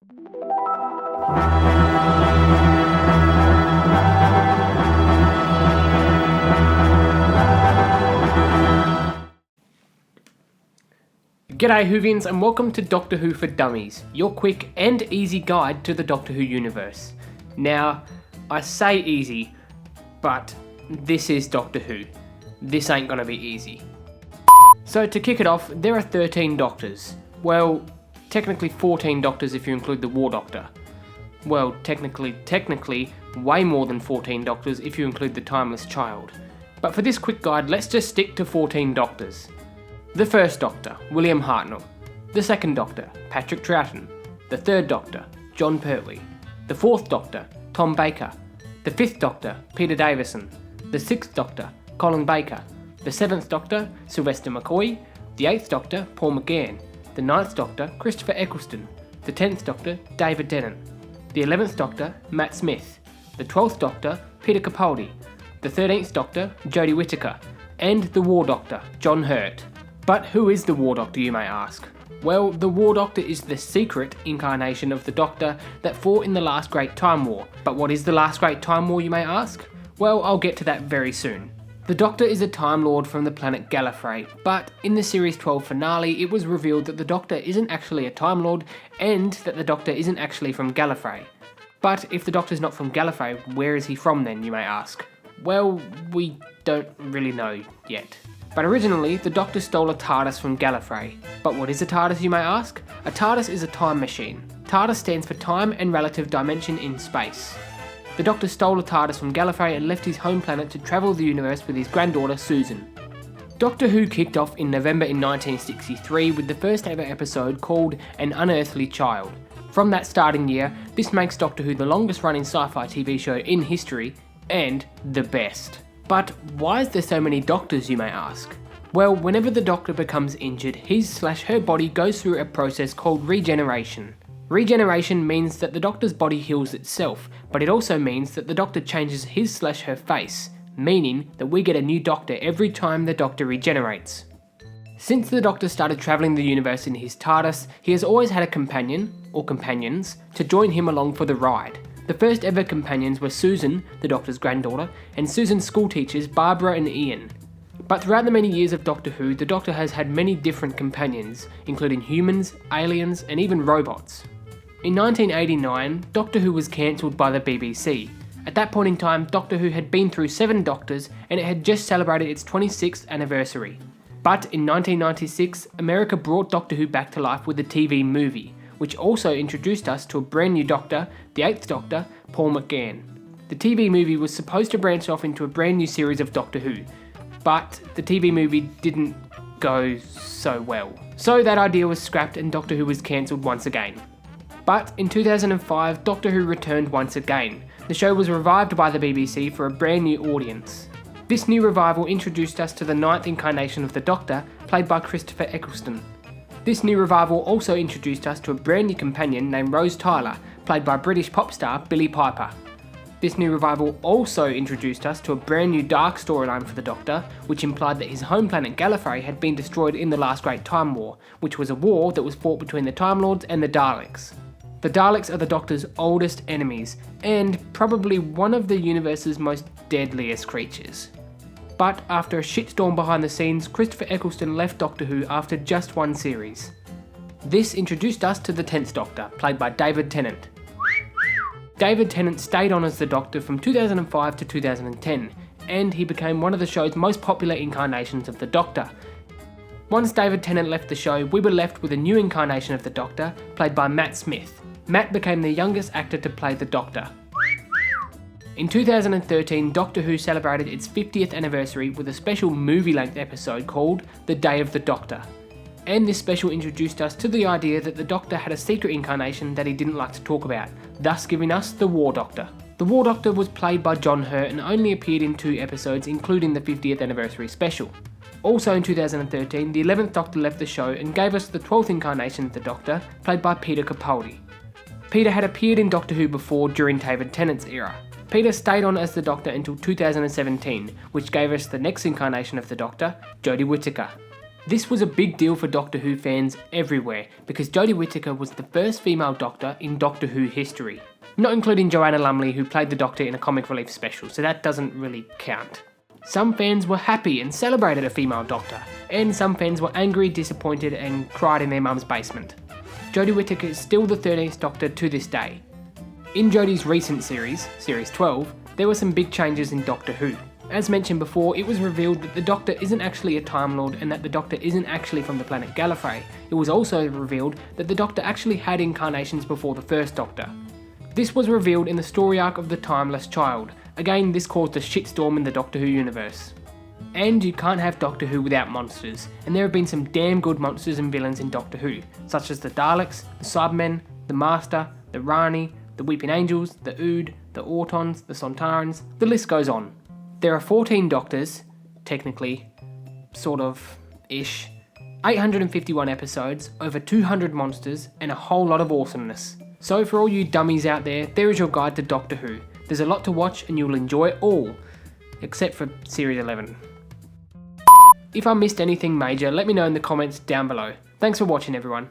G'day Whovians and welcome to Doctor Who for Dummies, your quick and easy guide to the Doctor Who universe. Now, I say easy, but this is Doctor Who. This ain't gonna be easy. So to kick it off, there are 13 Doctors. Well, technically 14 Doctors if you include the War Doctor. Well, technically, way more than 14 Doctors if you include the Timeless Child. But for this quick guide, let's just stick to 14 Doctors. The first Doctor, William Hartnell. The second Doctor, Patrick Troughton. The third Doctor, John Pertwee. The fourth Doctor, Tom Baker. The fifth Doctor, Peter Davison. The sixth Doctor, Colin Baker. The seventh Doctor, Sylvester McCoy. The eighth Doctor, Paul McGann. The ninth Doctor, Christopher Eccleston. The 10th Doctor, David Tennant. The 11th Doctor, Matt Smith. The 12th Doctor, Peter Capaldi. The 13th Doctor, Jodie Whittaker. And the War Doctor, John Hurt. But who is the War Doctor, you may ask? Well, the War Doctor is the secret incarnation of the Doctor that fought in the last Great Time War. But what is the last Great Time War, you may ask? Well, I'll get to that very soon. The Doctor is a Time Lord from the planet Gallifrey, but in the Series 12 finale it was revealed that the Doctor isn't actually a Time Lord and that the Doctor isn't actually from Gallifrey. But if the Doctor's not from Gallifrey, where is he from then, you may ask? Well, we don't really know yet. But originally, the Doctor stole a TARDIS from Gallifrey. But what is a TARDIS, you may ask? A TARDIS is a time machine. TARDIS stands for time and relative dimension in space. The Doctor stole a TARDIS from Gallifrey and left his home planet to travel the universe with his granddaughter Susan. Doctor Who kicked off in November in 1963 with the first ever episode called An Unearthly Child. From that starting year, this makes Doctor Who the longest running sci-fi TV show in history and the best. But why is there so many Doctors, you may ask? Well, whenever the Doctor becomes injured, his/her body goes through a process called regeneration. Regeneration means that the Doctor's body heals itself, but it also means that the Doctor changes his/her face, meaning that we get a new Doctor every time the Doctor regenerates. Since the Doctor started travelling the universe in his TARDIS, he has always had a companion, or companions, to join him along for the ride. The first ever companions were Susan, the Doctor's granddaughter, and Susan's school teachers Barbara and Ian. But throughout the many years of Doctor Who, the Doctor has had many different companions, including humans, aliens, and even robots. In 1989, Doctor Who was cancelled by the BBC. At that point in time, Doctor Who had been through 7 Doctors and it had just celebrated its 26th anniversary. But in 1996, America brought Doctor Who back to life with a TV movie, which also introduced us to a brand new Doctor, the 8th Doctor, Paul McGann. The TV movie was supposed to branch off into a brand new series of Doctor Who, but the TV movie didn't go so well. So that idea was scrapped and Doctor Who was cancelled once again. But in 2005, Doctor Who returned once again. The show was revived by the BBC for a brand new audience. This new revival introduced us to the 9th incarnation of the Doctor, played by Christopher Eccleston. This new revival also introduced us to a brand new companion named Rose Tyler, played by British pop star Billie Piper. This new revival also introduced us to a brand new dark storyline for the Doctor, which implied that his home planet Gallifrey had been destroyed in the last Great Time War, which was a war that was fought between the Time Lords and the Daleks. The Daleks are the Doctor's oldest enemies, and probably one of the universe's most deadliest creatures. But after a shitstorm behind the scenes, Christopher Eccleston left Doctor Who after just one series. This introduced us to the 10th Doctor, played by David Tennant. David Tennant stayed on as the Doctor from 2005 to 2010, and he became one of the show's most popular incarnations of the Doctor. Once David Tennant left the show, we were left with a new incarnation of the Doctor, played by Matt Smith. Matt became the youngest actor to play the Doctor. In 2013, Doctor Who celebrated its 50th anniversary with a special movie-length episode called The Day of the Doctor. And this special introduced us to the idea that the Doctor had a secret incarnation that he didn't like to talk about, thus giving us the War Doctor. The War Doctor was played by John Hurt and only appeared in 2 episodes, including the 50th anniversary special. Also in 2013, the 11th Doctor left the show and gave us the 12th incarnation of the Doctor, played by Peter Capaldi. Peter had appeared in Doctor Who before during David Tennant's era. Peter stayed on as the Doctor until 2017, which gave us the next incarnation of the Doctor, Jodie Whittaker. This was a big deal for Doctor Who fans everywhere because Jodie Whittaker was the first female Doctor in Doctor Who history. Not including Joanna Lumley, who played the Doctor in a comic relief special, so that doesn't really count. Some fans were happy and celebrated a female Doctor, and some fans were angry, disappointed and cried in their mum's basement. Jodie Whittaker is still the 13th Doctor to this day. In Jodie's recent series, Series 12, there were some big changes in Doctor Who. As mentioned before, it was revealed that the Doctor isn't actually a Time Lord and that the Doctor isn't actually from the planet Gallifrey. It was also revealed that the Doctor actually had incarnations before the first Doctor. This was revealed in the story arc of the Timeless Child. Again, this caused a shitstorm in the Doctor Who universe. And you can't have Doctor Who without monsters, and there have been some damn good monsters and villains in Doctor Who, such as the Daleks, the Cybermen, the Master, the Rani, the Weeping Angels, the Ood, the Autons, the Sontarans, the list goes on. There are 14 Doctors, technically, sort of, ish, 851 episodes, over 200 monsters, and a whole lot of awesomeness. So for all you dummies out there is your guide to Doctor Who. There's a lot to watch and you'll enjoy it all, except for Series 11. If I missed anything major, let me know in the comments down below. Thanks for watching everyone.